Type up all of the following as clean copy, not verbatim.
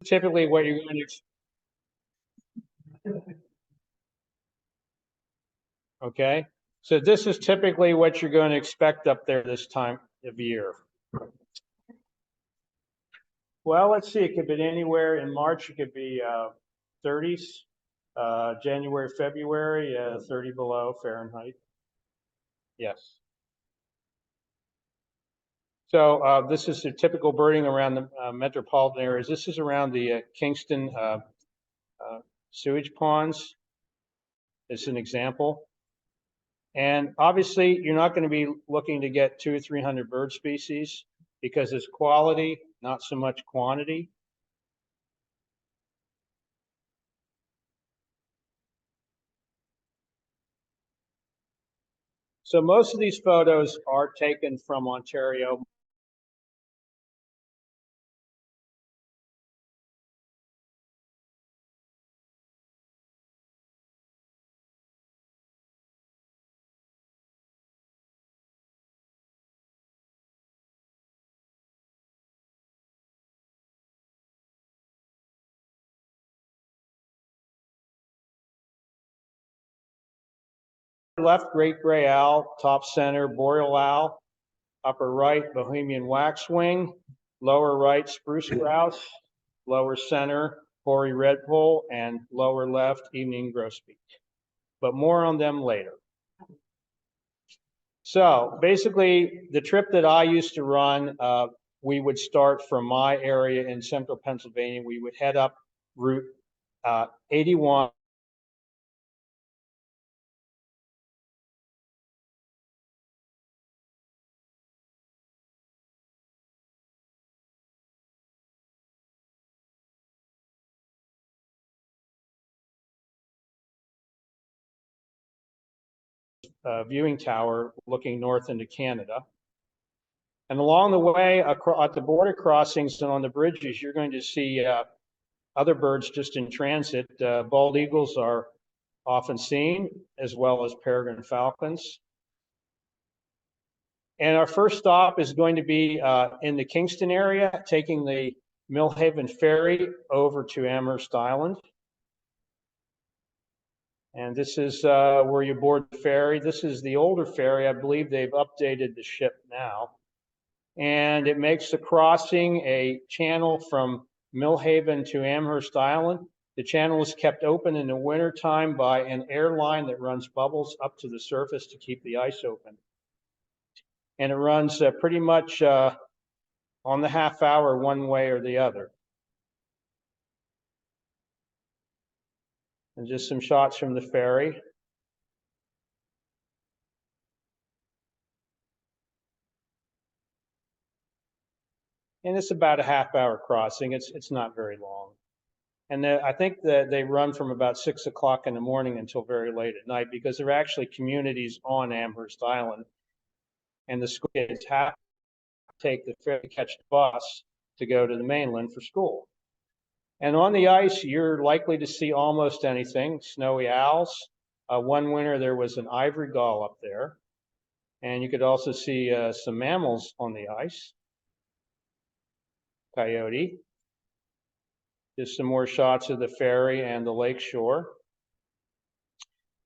typically what you're going to, okay? So this is typically what you're going to expect up there this time of year. Well, let's see, it could be anywhere in March, it could be 30s, January, February, 30 below Fahrenheit. Yes. So this is the typical birding around the metropolitan areas. This is around the Kingston sewage ponds. It's an example. And obviously, you're not going to be looking to get 200 or 300 bird species because it's quality, not so much quantity. So most of these photos are taken from Ontario. Left, great gray owl, top center, boreal owl, upper right, Bohemian waxwing, lower right, spruce grouse, lower center, hoary redpoll, and lower left, evening grosbeak. But more on them later. So basically, the trip that I used to run, we would start from my area in central Pennsylvania. We would head up Route 81. Viewing tower looking north into Canada. And along the way, at the border crossings and on the bridges, you're going to see other birds just in transit. Bald eagles are often seen, as well as peregrine falcons. And our first stop is going to be in the Kingston area, taking the Millhaven ferry over to Amherst Island. And this is where you board the ferry. This is the older ferry. I believe they've updated the ship now. And it makes the crossing a channel from Millhaven to Amherst Island. The channel is kept open in the wintertime by an airline that runs bubbles up to the surface to keep the ice open. And it runs pretty much on the half hour one way or the other. And just some shots from the ferry. And it's about a half hour crossing. It's not very long. And I think that they run from about 6 o'clock in the morning until very late at night because there are actually communities on Amherst Island. And the school kids have to take the ferry, catch the bus to go to the mainland for school. And on the ice, you're likely to see almost anything. Snowy owls. One winter, there was an ivory gull up there. And you could also see some mammals on the ice. Coyote. Just some more shots of the ferry and the lake shore.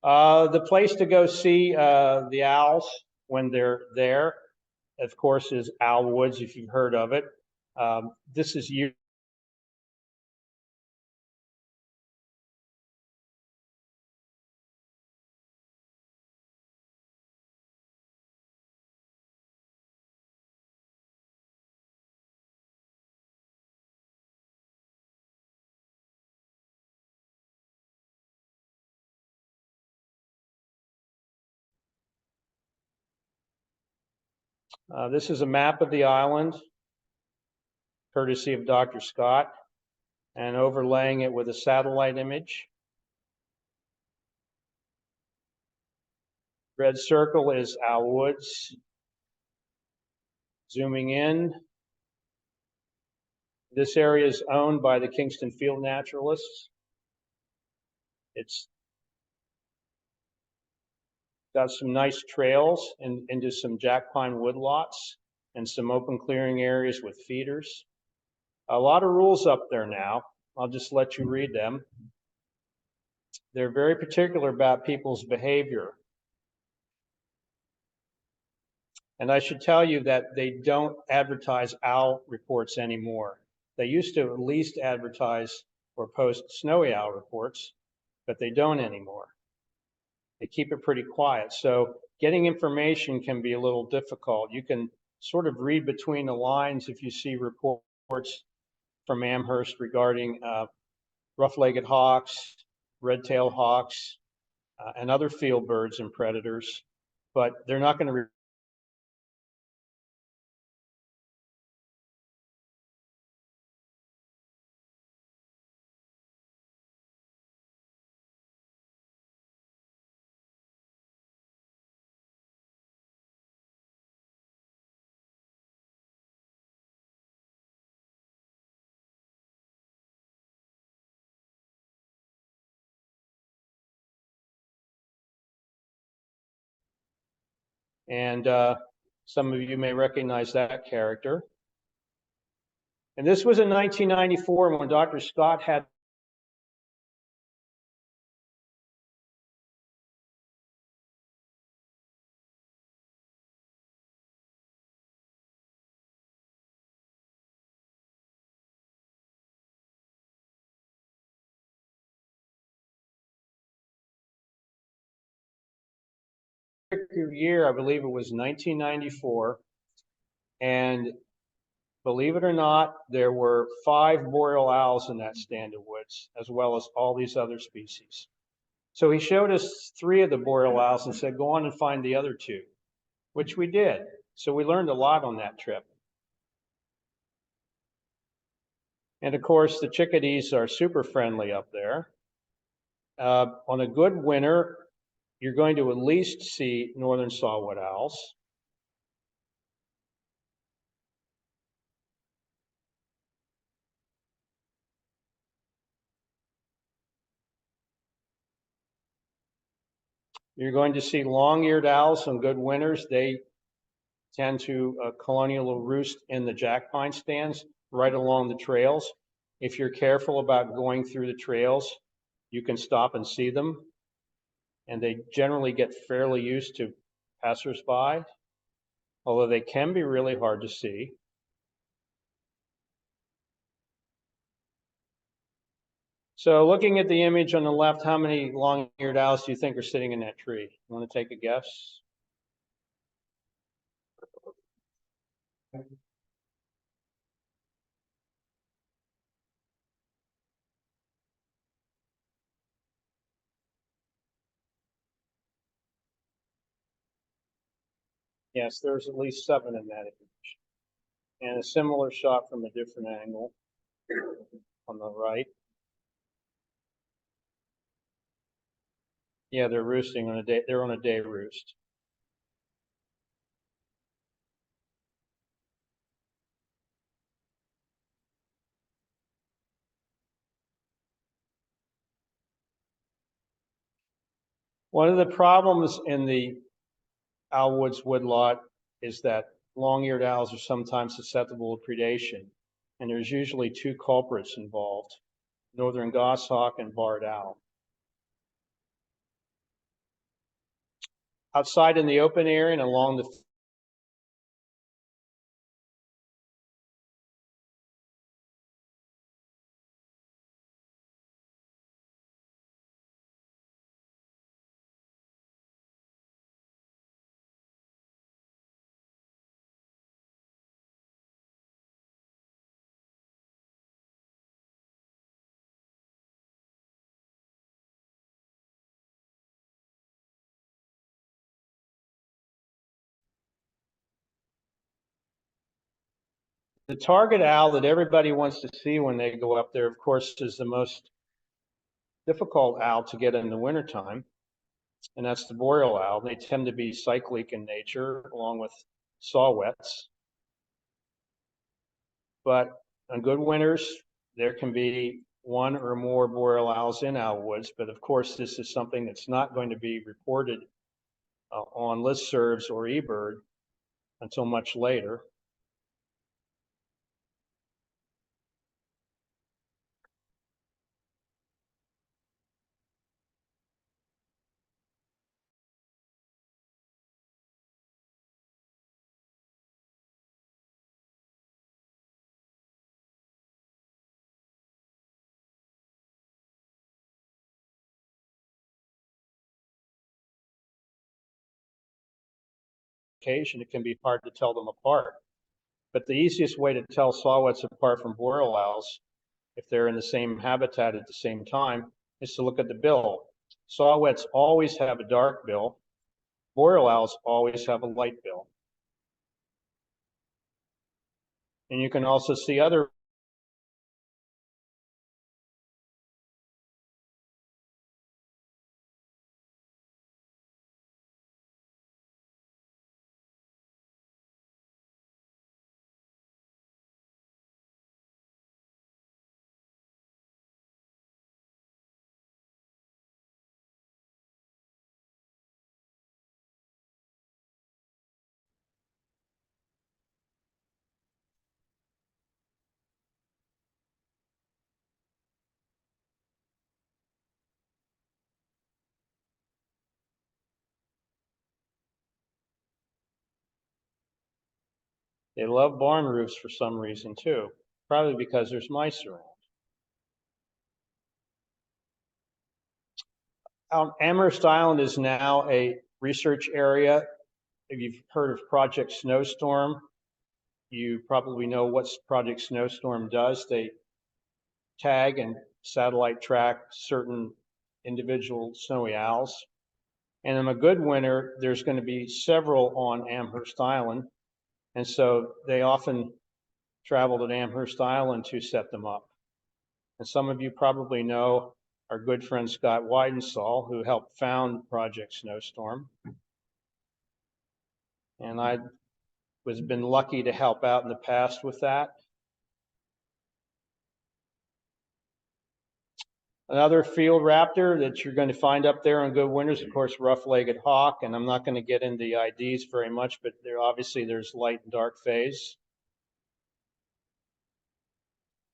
The place to go see the owls when they're there, of course, is Owl Woods, if you've heard of it. This is this is a map of the island, courtesy of Dr. Scott, and overlaying it with a satellite image. Red circle is Owl Woods. Zooming in, this area is owned by the Kingston Field Naturalists. It's got some nice trails into some jack pine woodlots and some open clearing areas with feeders. A lot of rules up there now. I'll just let you read them. They're very particular about people's behavior. And I should tell you that they don't advertise owl reports anymore. They used to at least advertise or post snowy owl reports, but they don't anymore. They keep it pretty quiet. So getting information can be a little difficult. You can sort of read between the lines if you see reports from Amherst regarding rough-legged hawks, red-tailed hawks, and other field birds and predators, but they're not going to and some of you may recognize that character. And this was in 1994 when Dr. Scott had year, I believe it was 1994, and believe it or not, there were 5 boreal owls in that stand of woods, as well as all these other species. So he showed us 3 of the boreal owls and said, go on and find the other 2, which we did. So we learned a lot on that trip. And of course, the chickadees are super friendly up there. On a good winter, you're going to at least see northern saw-whet owls. You're going to see long-eared owls on good winters. They tend to colonial roost in the jack pine stands right along the trails. If you're careful about going through the trails, you can stop and see them. And they generally get fairly used to passersby, although they can be really hard to see. So looking at the image on the left, how many long-eared owls do you think are sitting in that tree? You want to take a guess? Yes, there's at least 7 in that image. And a similar shot from a different angle on the right. Yeah, they're roosting on a day. They're on a day roost. One of the problems in the owl woods woodlot is that long-eared owls are sometimes susceptible to predation, and there's usually 2 culprits involved: northern goshawk and barred owl. Outside in the open area and along the target owl that everybody wants to see when they go up there, of course, is the most difficult owl to get in the wintertime, and that's the boreal owl. They tend to be cyclic in nature, along with saw-whets. But on good winters, there can be 1 or more boreal owls in owl woods. But of course, this is something that's not going to be reported on listservs or eBird until much later. occasion, it can be hard to tell them apart. But the easiest way to tell saw-whets apart from boreal owls, if they're in the same habitat at the same time, is to look at the bill. Saw-whets always have a dark bill. Boreal owls always have a light bill. And you can also see other They love barn roofs for some reason too, probably because there's mice around. Amherst Island is now a research area. If you've heard of Project Snowstorm, you probably know what Project Snowstorm does. They tag and satellite track certain individual snowy owls. And in a good winter, there's going to be several on Amherst Island. And so they often travel to Amherst Island to set them up. And some of you probably know our good friend Scott Weidensaul, who helped found Project Snowstorm. And I was been lucky to help out in the past with that. Another field raptor that you're going to find up there on good winters, of course, rough-legged hawk, and I'm not going to get into the IDs very much, but there's light and dark phase.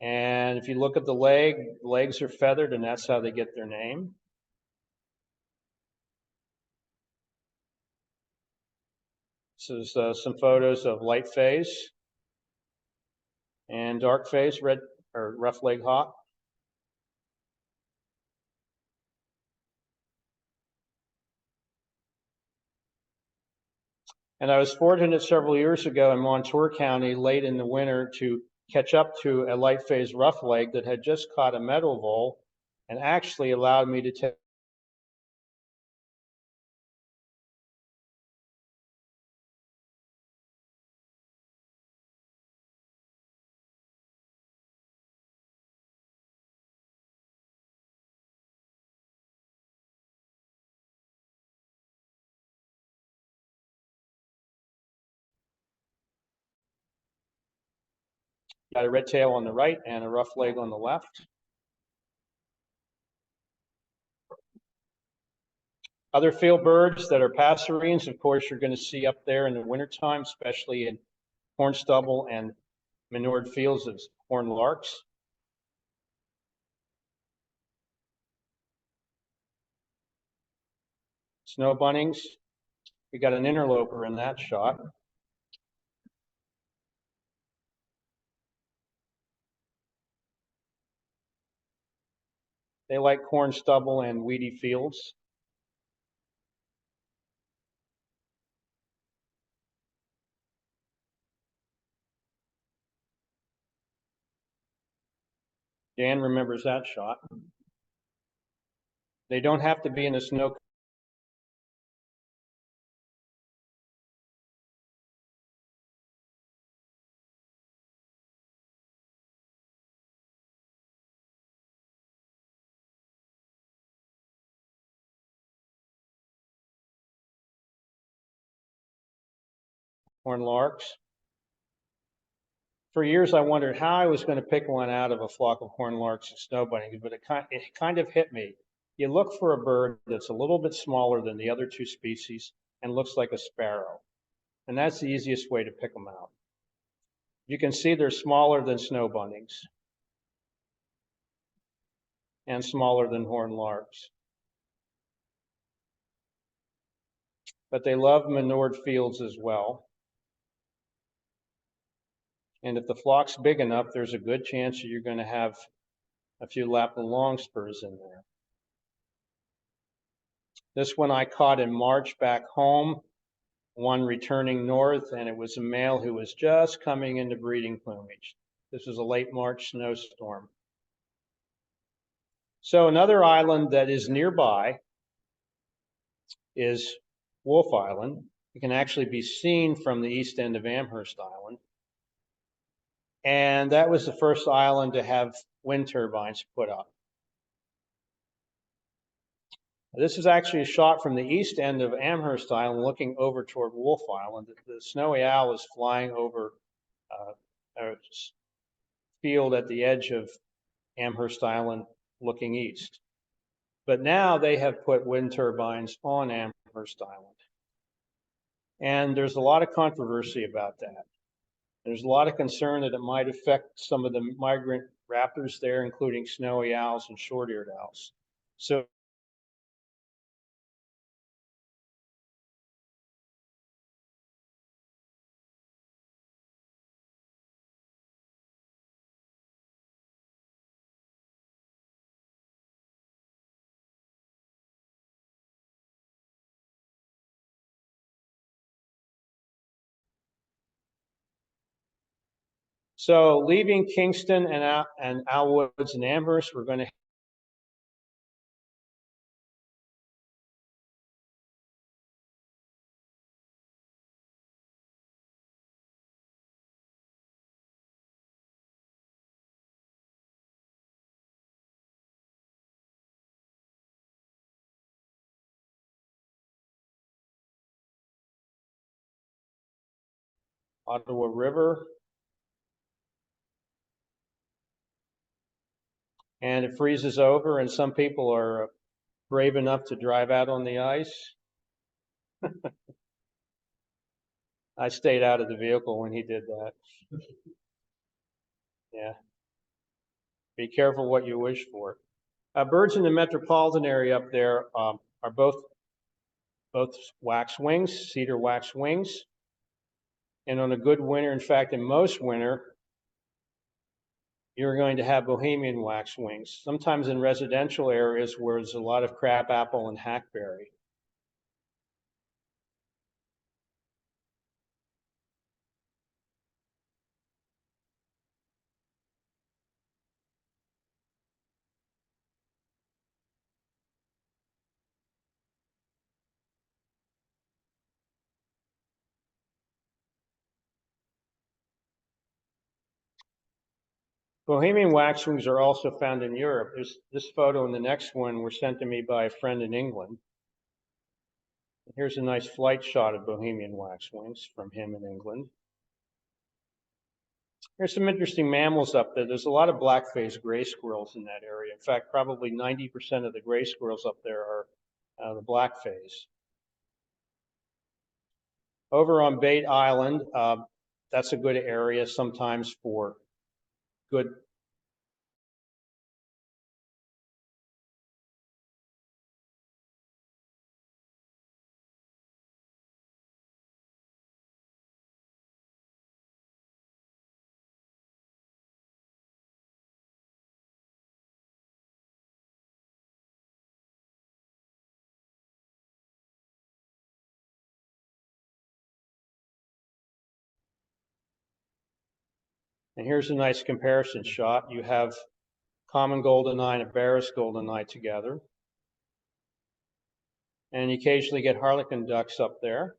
And if you look at the legs are feathered, and that's how they get their name. This is some photos of light phase and dark phase, red or rough-legged hawk. And I was fortunate several years ago in Montour County, late in the winter, to catch up to a light phase roughleg that had just caught a meadow vole and actually allowed me to take got a red tail on the right and a rough leg on the left. Other field birds that are passerines, of course, you're going to see up there in the wintertime, especially in corn stubble and manured fields of horned larks. Snow bunnings. We got an interloper in that shot. They like corn stubble and weedy fields. Dan remembers that shot. They don't have to be in a snow. Horned larks. For years, I wondered how I was going to pick one out of a flock of horned larks and snow bunnies, but it kind of hit me. You look for a bird that's a little bit smaller than the other two species and looks like a sparrow. And that's the easiest way to pick them out. You can see they're smaller than snow bunnies and smaller than horned larks. But they love manured fields as well. And if the flock's big enough, there's a good chance that you're going to have a few Lapland longspurs in there. This one I caught in March back home. one returning north, and it was a male who was just coming into breeding plumage. This was a late March snowstorm. So another island that is nearby is Wolf Island. It can actually be seen from the east end of Amherst Island. And that was the first island to have wind turbines put up. This is actually a shot from the east end of Amherst Island looking over toward Wolf Island. The snowy owl is flying over a field at the edge of Amherst Island looking east. But now they have put wind turbines on Amherst Island. And there's a lot of controversy about that. There's a lot of concern that it might affect some of the migrant raptors there, including snowy owls and short-eared owls. So leaving Kingston and Owl Woods and Amherst, we're going to Ottawa River. And it freezes over, and some people are brave enough to drive out on the ice. I stayed out of the vehicle when he did that. Yeah. Be careful what you wish for. Birds in the metropolitan area up there are both waxwings, cedar waxwings. And on a good winter, in fact, in most winter, you're going to have Bohemian waxwings, sometimes in residential areas where there's a lot of crabapple and hackberry. Bohemian waxwings are also found in Europe. This photo and the next one were sent to me by a friend in England. Here's a nice flight shot of Bohemian waxwings from him in England. There's some interesting mammals up there. There's a lot of black-faced gray squirrels in that area. In fact, probably 90% of the gray squirrels up there are the black-faced. Over on Bate Island, that's a good area sometimes for good And here's a nice comparison shot. You have common goldeneye and a Barris goldeneye together. And you occasionally get harlequin ducks up there.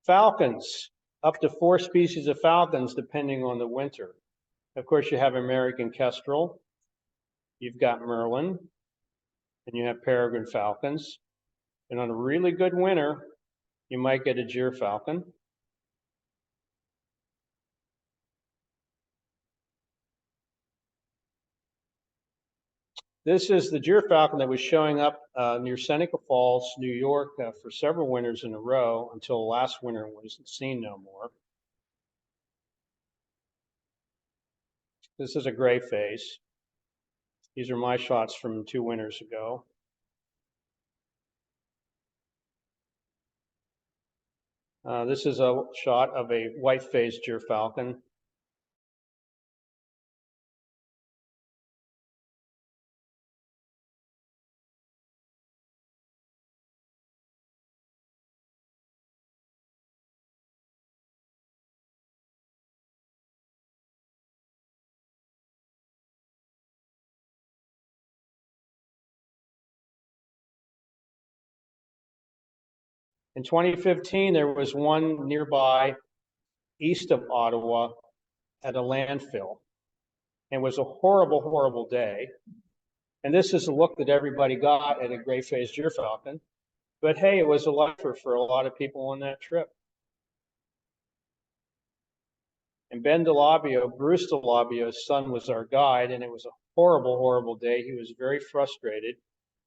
Falcons, up to 4 species of falcons depending on the winter. Of course, you have American kestrel, you've got merlin, and you have peregrine falcons. And on a really good winter, you might get a gyrfalcon. This is the gyrfalcon that was showing up near Seneca Falls, New York, for several winters in a row until last winter it was seen no more. This is a gray face. These are my shots from 2 winters ago. This is a shot of a white-faced gyrfalcon. In 2015, there was one nearby east of Ottawa at a landfill. It was a horrible, horrible day. And this is the look that everybody got at a gray-faced gyrfalcon. But hey, it was a lifer for a lot of people on that trip. And Ben DeLabio, Bruce DeLabio's son, was our guide, and it was a horrible, horrible day. He was very frustrated.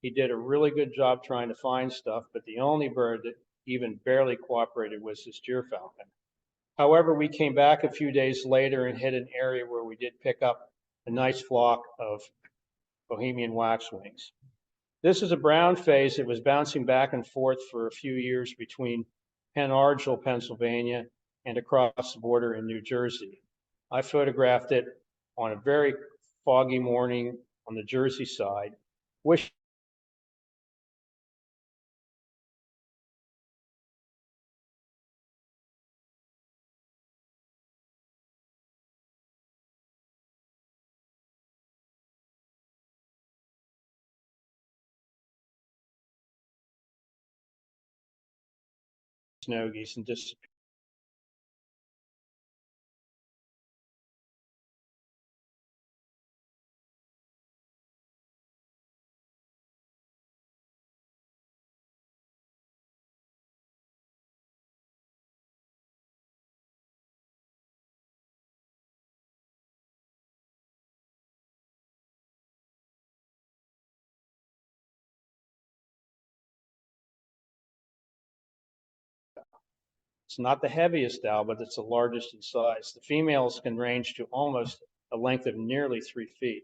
He did a really good job trying to find stuff, but the only bird that even barely cooperated was this gyrfalcon. However, we came back a few days later and hit an area where we did pick up a nice flock of Bohemian waxwings. This is a brown face. It was bouncing back and forth for a few years between Penn Argyl, Pennsylvania, and across the border in New Jersey. I photographed it on a very foggy morning on the Jersey side, wishing snow geese and disappeared. It's not the heaviest owl, but it's the largest in size. The females can range to almost a length of nearly 3 feet.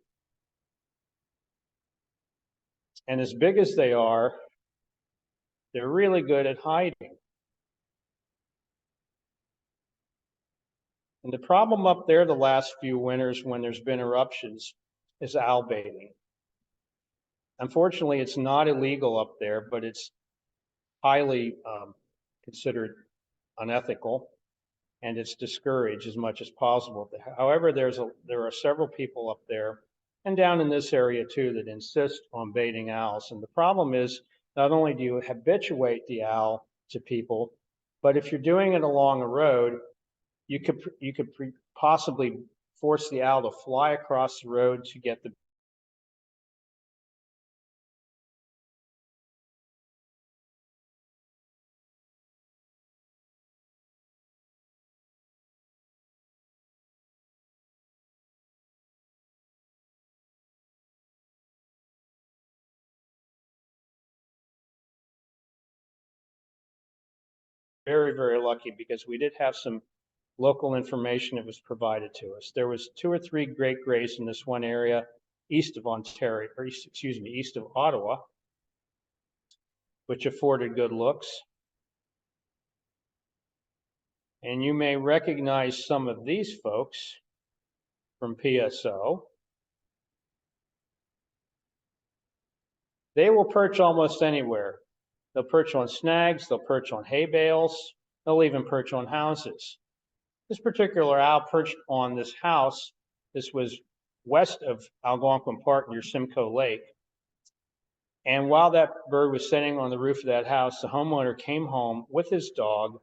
And as big as they are, they're really good at hiding. And the problem up there the last few winters when there's been eruptions is owl baiting. Unfortunately, it's not illegal up there, but it's highly considered unethical, and it's discouraged as much as possible. However, there are several people up there and down in this area too that insist on baiting owls. And the problem is not only do you habituate the owl to people, but if you're doing it along a road, you could possibly force the owl to fly across the road to get the very, very lucky because we did have some local information that was provided to us. There was 2 or 3 great grays in this one area east of Ontario, or east of Ottawa, which afforded good looks. And you may recognize some of these folks from PSO. They will perch almost anywhere. They'll perch on snags, they'll perch on hay bales, they'll even perch on houses. This particular owl perched on this house. This was west of Algonquin Park near Simcoe Lake. And while that bird was sitting on the roof of that house, the homeowner came home with his dog,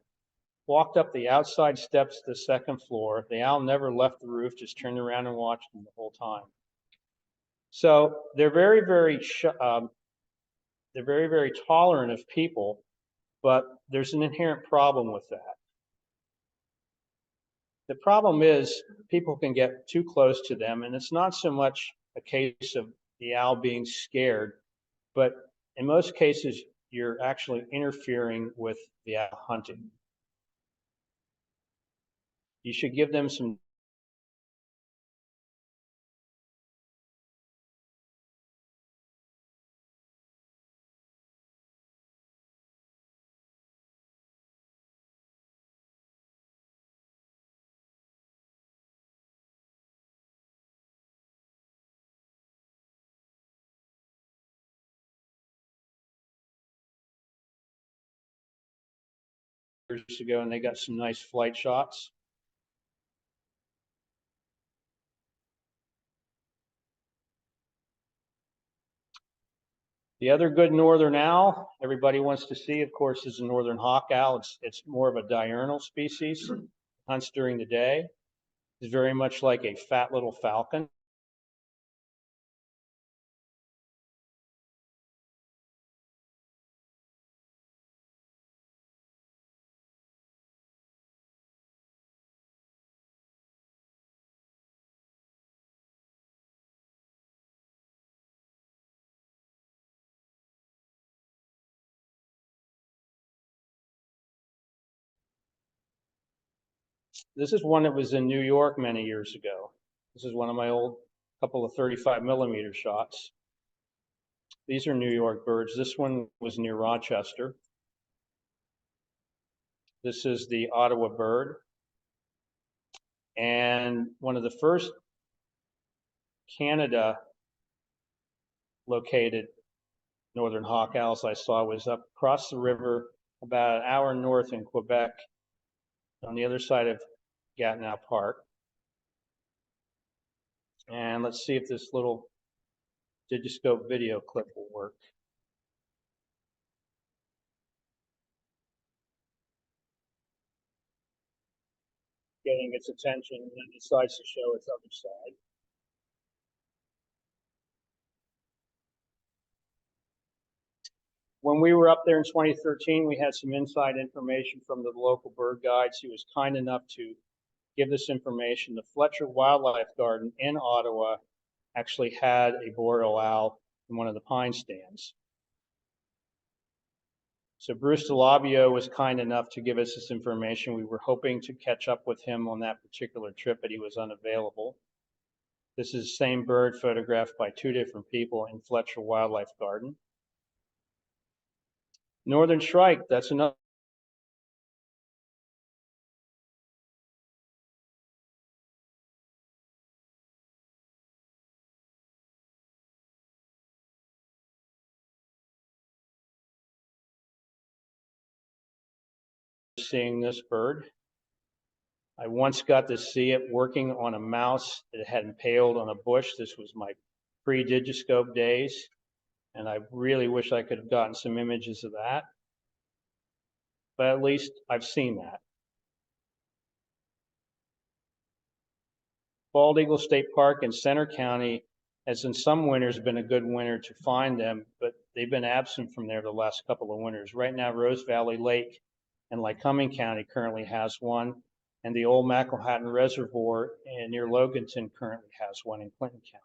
walked up the outside steps to the 2nd floor. The owl never left the roof, just turned around and watched him the whole time. So they're very, very tolerant of people, but there's an inherent problem with that. The problem is people can get too close to them, and it's not so much a case of the owl being scared, but in most cases, you're actually interfering with the owl hunting. You should give them some years ago, and they got some nice flight shots. The other good northern owl everybody wants to see, of course, is the northern hawk owl. It's more of a diurnal species, hunts during the day. It's very much like a fat little falcon. This is one that was in New York many years ago. This is one of my old couple of 35 millimeter shots. These are New York birds. This one was near Rochester. This is the Ottawa bird. And one of the first Canada located northern hawk owls I saw was up across the river about an hour north in Quebec on the other side of Gatineau Park. And let's see if this little digiscope video clip will work. Getting its attention, and then decides to show its other side. When we were up there in 2013, we had some inside information from the local bird guides. He was kind enough to give this information. The Fletcher Wildlife Garden in Ottawa actually had a boreal owl in one of the pine stands. So Bruce DeLabio was kind enough to give us this information. We were hoping to catch up with him on that particular trip, but he was unavailable. This is the same bird photographed by two different people in Fletcher Wildlife Garden. Northern shrike, that's another. Seeing this bird. I once got to see it working on a mouse that had impaled on a bush. This was my pre-digiscope days, and I really wish I could have gotten some images of that. But at least I've seen that. Bald Eagle State Park in Center County has in some winters been a good winter to find them, but they've been absent from there the last couple of winters. Right now, Rose Valley Lake in Lycoming County currently has one, and the old McElhatton Reservoir near Loganton currently has one in Clinton County.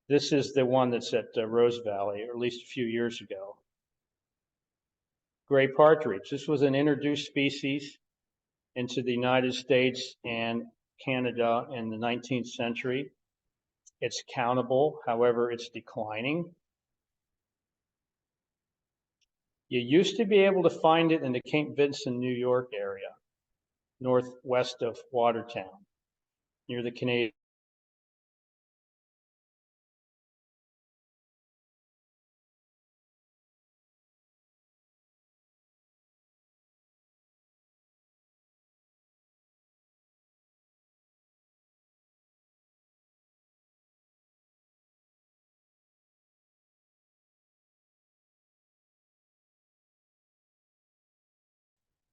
This is the one that's at Rose Valley, or at least a few years ago. Gray partridge. This was an introduced species into the United States and Canada in the 19th century. It's countable, however, it's declining. You used to be able to find it in the Cape Vincent, New York area, northwest of Watertown, near the Canadian.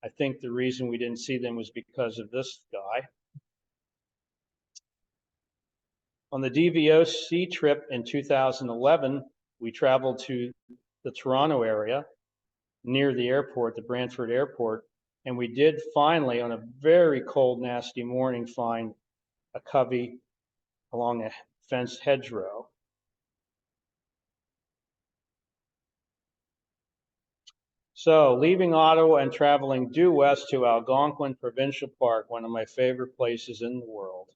I think the reason we didn't see them was because of this guy. On the DVOC trip in 2011, we traveled to the Toronto area near the airport, the Brantford Airport, and we did finally, on a very cold, nasty morning, find a covey along a fenced hedgerow. So leaving Ottawa and traveling due west to Algonquin Provincial Park, one of my favorite places in the world.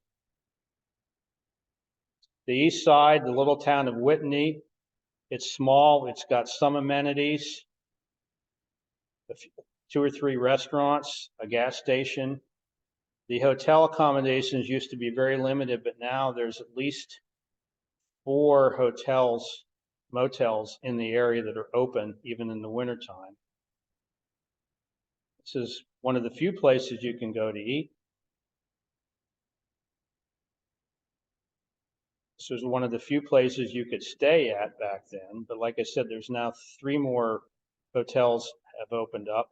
The east side, the little town of Whitney, it's small, it's got some amenities, two or three restaurants, a gas station. The hotel accommodations used to be very limited, but now there's at least 4 hotels, motels in the area that are open even in the wintertime. This is one of the few places you can go to eat. This was one of the few places you could stay at back then, but like I said, there's now 3 more hotels have opened up.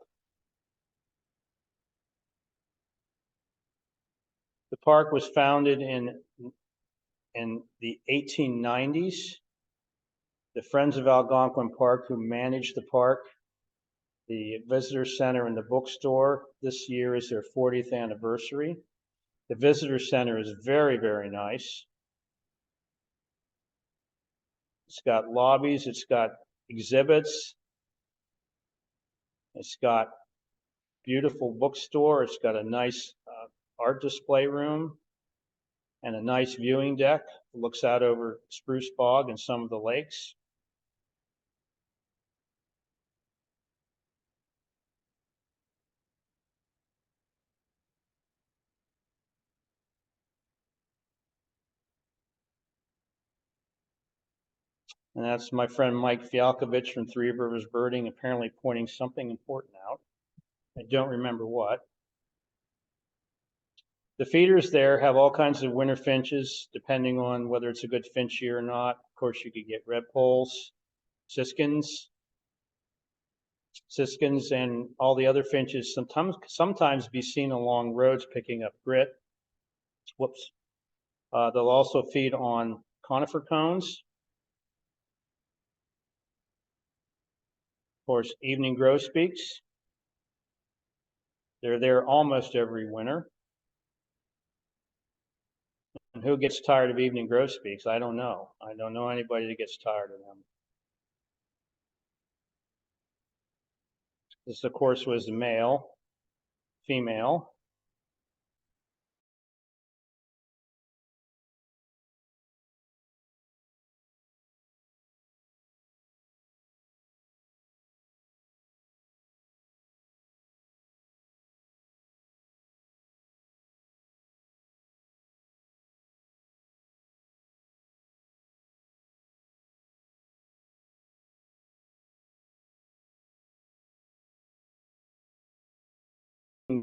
The park was founded in the 1890s. The Friends of Algonquin Park, who manage the park, the visitor center and the bookstore, this year is their 40th anniversary. The visitor center is very, very nice. It's got lobbies, it's got exhibits, it's got beautiful bookstore, it's got a nice art display room and a nice viewing deck that looks out over Spruce Bog and some of the lakes. And that's my friend Mike Fialkovich from Three Rivers Birding, apparently pointing something important out. I don't remember what. The feeders there have all kinds of winter finches, depending on whether it's a good finch year or not. Of course, you could get redpolls, siskins, and all the other finches sometimes be seen along roads picking up grit. Whoops. They'll also feed on conifer cones. Of course, evening grosbeaks. They're there almost every winter. And who gets tired of evening grosbeaks? I don't know. I don't know anybody that gets tired of them. This, of course, was the male, female.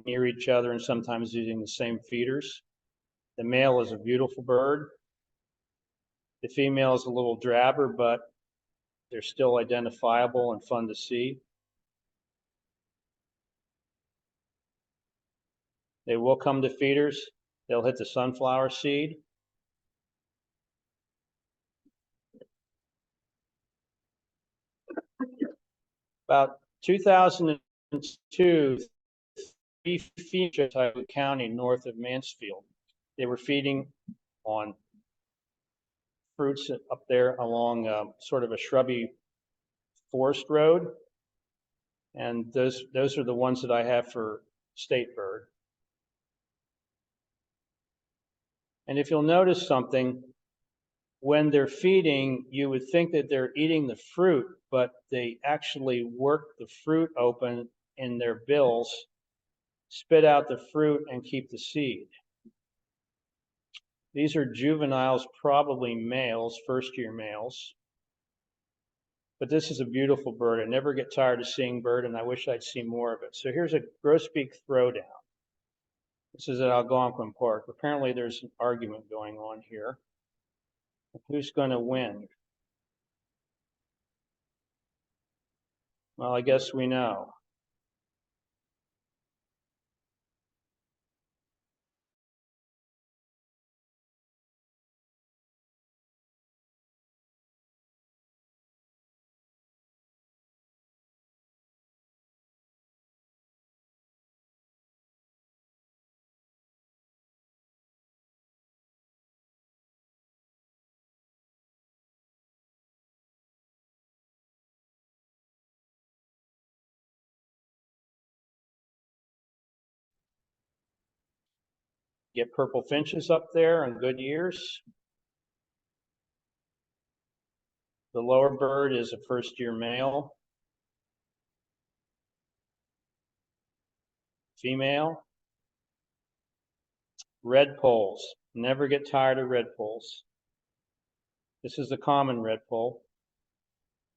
Near each other and sometimes using the same feeders. The male is a beautiful bird. The female is a little drabber, but they're still identifiable and fun to see. They will come to feeders. They'll hit the sunflower seed. About 2002, 3 finches in Tioga County north of Mansfield. They were feeding on fruits up there along sort of a shrubby forest road. And those are the ones that I have for state bird. And if you'll notice something, when they're feeding, you would think that they're eating the fruit, but they actually work the fruit open in their bills, spit out the fruit, and keep the seed. These are juveniles, probably males, first-year males. But this is a beautiful bird. I never get tired of seeing bird, and I wish I'd see more of it. So here's a grosbeak throwdown. This is at Algonquin Park. Apparently there's an argument going on here. Who's going to win? Well, I guess we know. Get purple finches up there in good years. The lower bird is a first-year male. Female. Redpolls. Never get tired of redpolls. This is the common redpoll.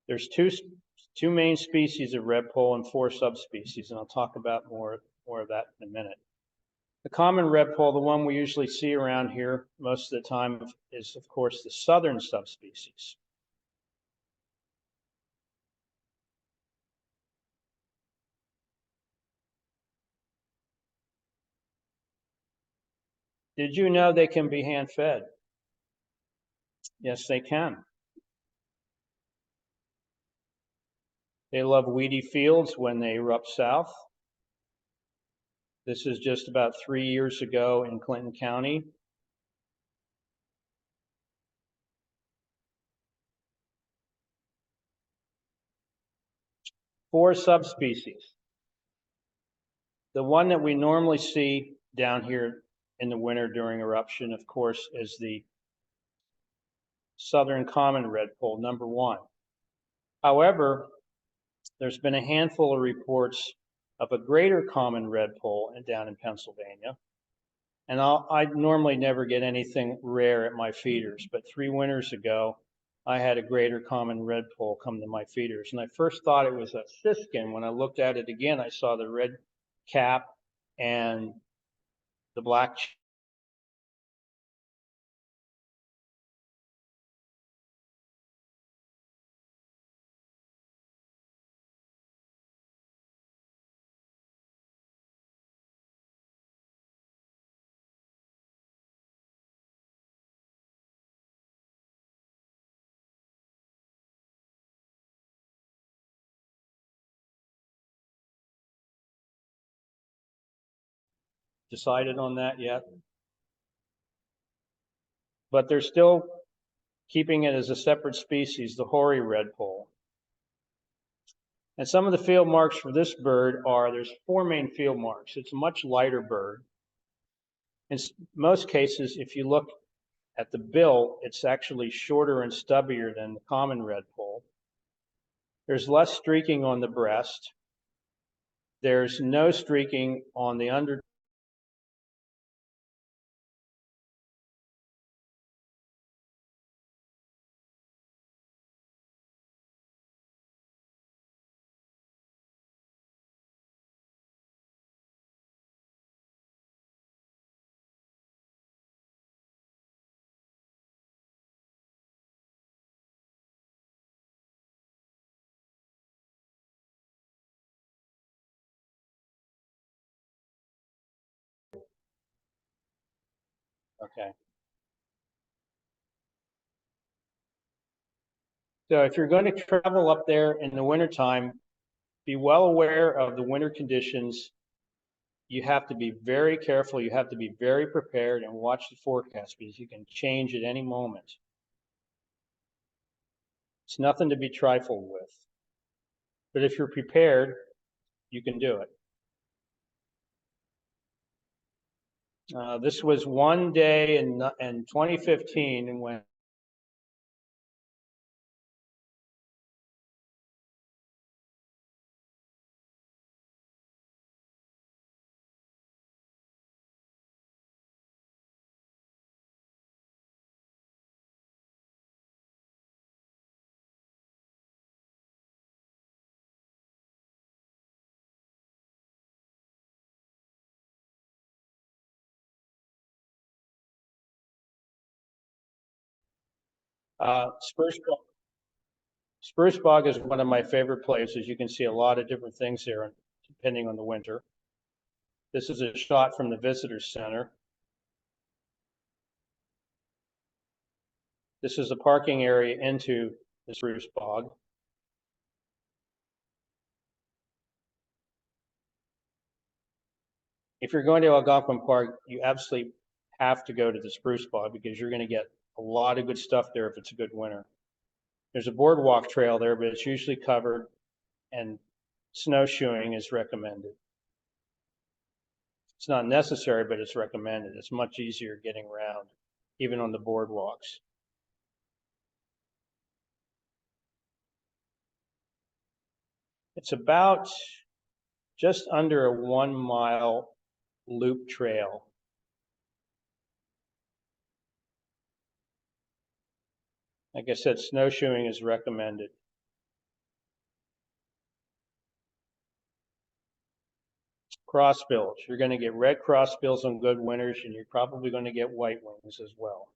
There's two main species of redpoll and 4 subspecies, and I'll talk about more of that in a minute. The common redpoll, the one we usually see around here most of the time, is of course the southern subspecies. Did you know they can be hand-fed? Yes, they can. They love weedy fields when they erupt south. This is just about 3 years ago in Clinton County. Four subspecies. The one that we normally see down here in the winter during eruption, of course, is the southern common redpoll, number one. However, there's been a handful of reports of a greater common redpoll down in Pennsylvania. And I normally never get anything rare at my feeders, but 3 winters ago, I had a greater common redpoll come to my feeders. And I first thought it was a siskin. When I looked at it again, I saw the red cap and the black. Decided on that yet? But they're still keeping it as a separate species, the hoary redpoll. And some of the field marks for this bird are, there's 4 main field marks. It's a much lighter bird. In most cases, if you look at the bill, it's actually shorter and stubbier than the common redpoll. There's less streaking on the breast. There's no streaking on the under. Okay. So if you're going to travel up there in the wintertime, be well aware of the winter conditions. You have to be very careful. You have to be very prepared and watch the forecast because you can change at any moment. It's nothing to be trifled with. But if you're prepared, you can do it. This was one day in 2015 when Spruce Bog is one of my favorite places. You can see a lot of different things there depending on the winter. This is a shot from the visitor center. This is the parking area into the Spruce Bog. If you're going to Algonquin Park, you absolutely have to go to the Spruce Bog because you're going to get a lot of good stuff there if it's a good winter. There's a boardwalk trail there, but it's usually covered, and snowshoeing is recommended. It's not necessary, but it's recommended. It's much easier getting around, even on the boardwalks. It's about just under a 1 mile loop trail. Like I said, snowshoeing is recommended. Crossbills. You're going to get red crossbills on good winters, and you're probably going to get white wings as well.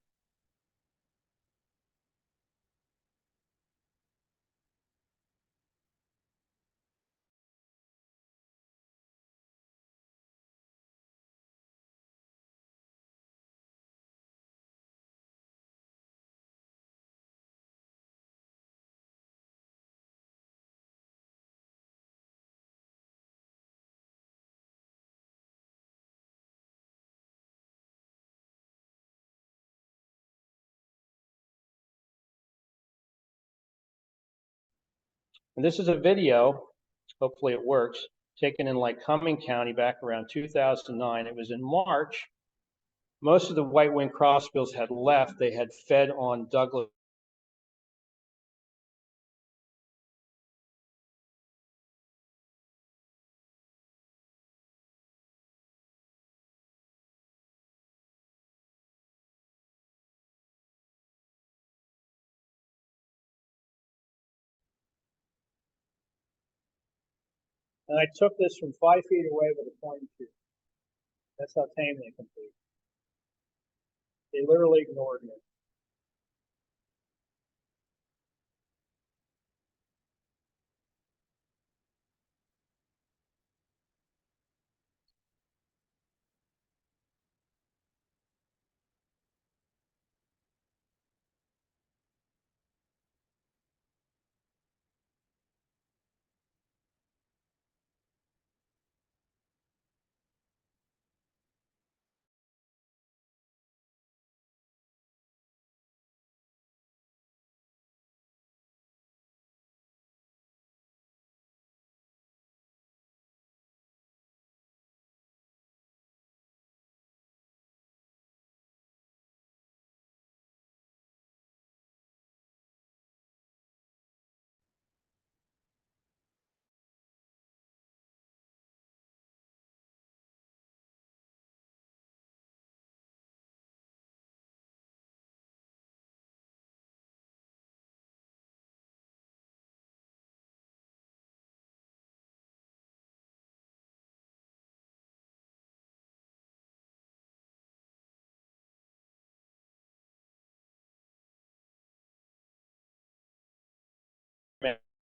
And this is a video, hopefully it works, taken in Lycoming County back around 2009. It was in March. Most of the white-winged crossbills had left. They had fed on Douglas. And I took this from 5 feet away with a point and shoot. That's how tame they can be. They literally ignored me.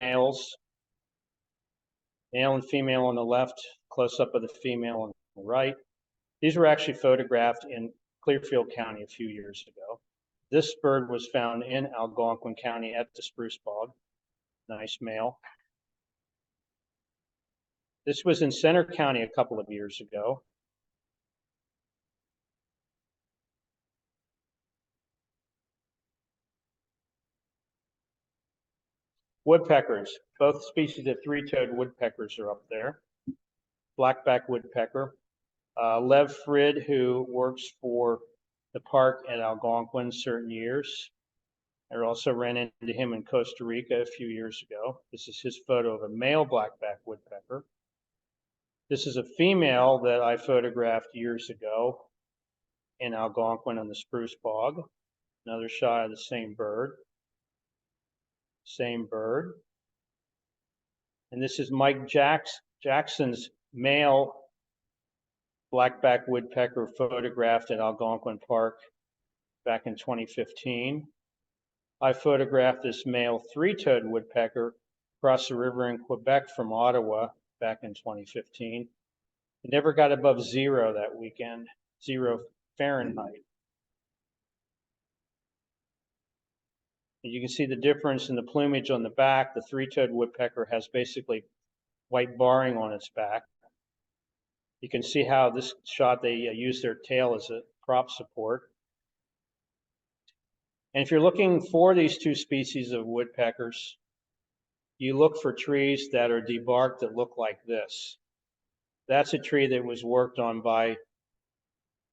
Males, male and female on the left, close up of the female on the right. These were actually photographed in Clearfield County a few years ago. This bird was found in Algonquin County at the spruce bog. Nice male. This was in Center County a couple of years ago. Woodpeckers, both species of three-toed woodpeckers are up there. Blackback woodpecker. Lev Frid, who works for the park at Algonquin certain years. I also ran into him in Costa Rica a few years ago. This is his photo of a male blackback woodpecker. This is a female that I photographed years ago in Algonquin on the spruce bog. Another shot of the same bird. Same bird. And this is Mike Jackson's male blackback woodpecker photographed at Algonquin Park back in 2015. I photographed this male three-toed woodpecker across the river in Quebec from Ottawa back in 2015. It never got above 0 that weekend, 0 Fahrenheit. And you can see the difference in the plumage on the back. The three-toed woodpecker has basically white barring on its back. You can see how this shot they use their tail as a prop support. And if you're looking for these two species of woodpeckers, you look for trees that are debarked that look like this. That's a tree that was worked on by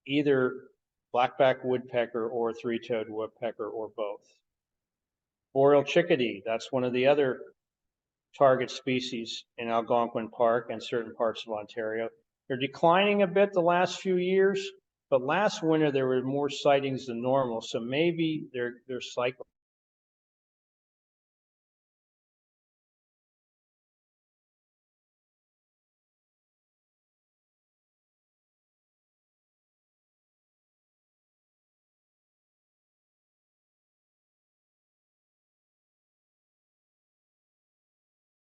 either blackback woodpecker or three-toed woodpecker or both. Boreal chickadee, that's one of the other target species in Algonquin Park and certain parts of Ontario. They're declining a bit the last few years, but last winter there were more sightings than normal, so maybe they're cycling.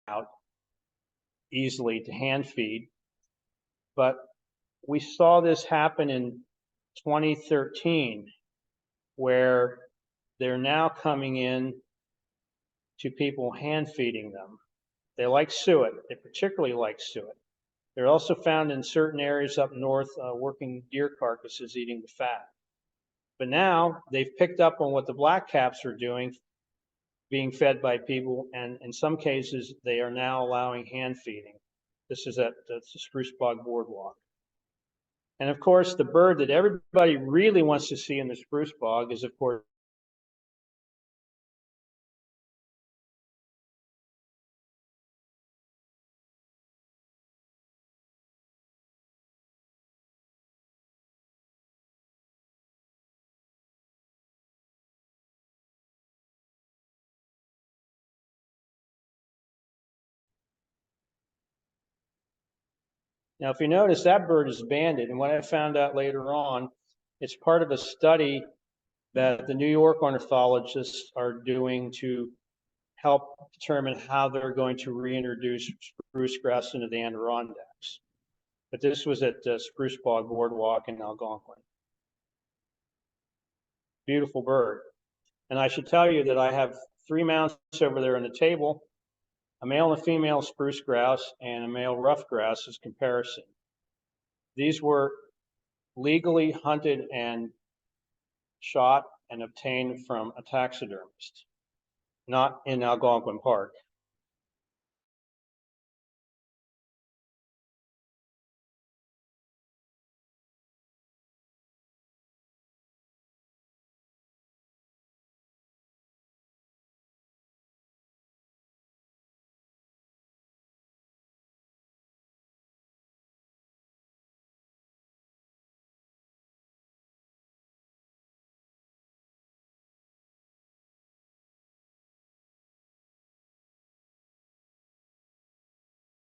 out easily to hand feed. But we saw this happen in 2013, where they're now coming in to people hand feeding them. They like suet. They particularly like suet. They're also found in certain areas up north, working deer carcasses eating the fat. But now they've picked up on what the blackcaps are doing, being fed by people, and in some cases they are now allowing hand feeding. This is at the Spruce Bog Boardwalk. And of course, the bird that everybody really wants to see in the Spruce Bog is, of course, now if you notice, that bird is banded. And what I found out later on, it's part of a study that the New York ornithologists are doing to help determine how they're going to reintroduce spruce grouse into the Adirondacks. But this was at Spruce Bog Boardwalk in Algonquin. Beautiful bird. And I should tell you that I have 3 mounts over there on the table, a male and a female spruce grouse and a male ruffed grouse as comparison. These were legally hunted and shot and obtained from a taxidermist, not in Algonquin Park.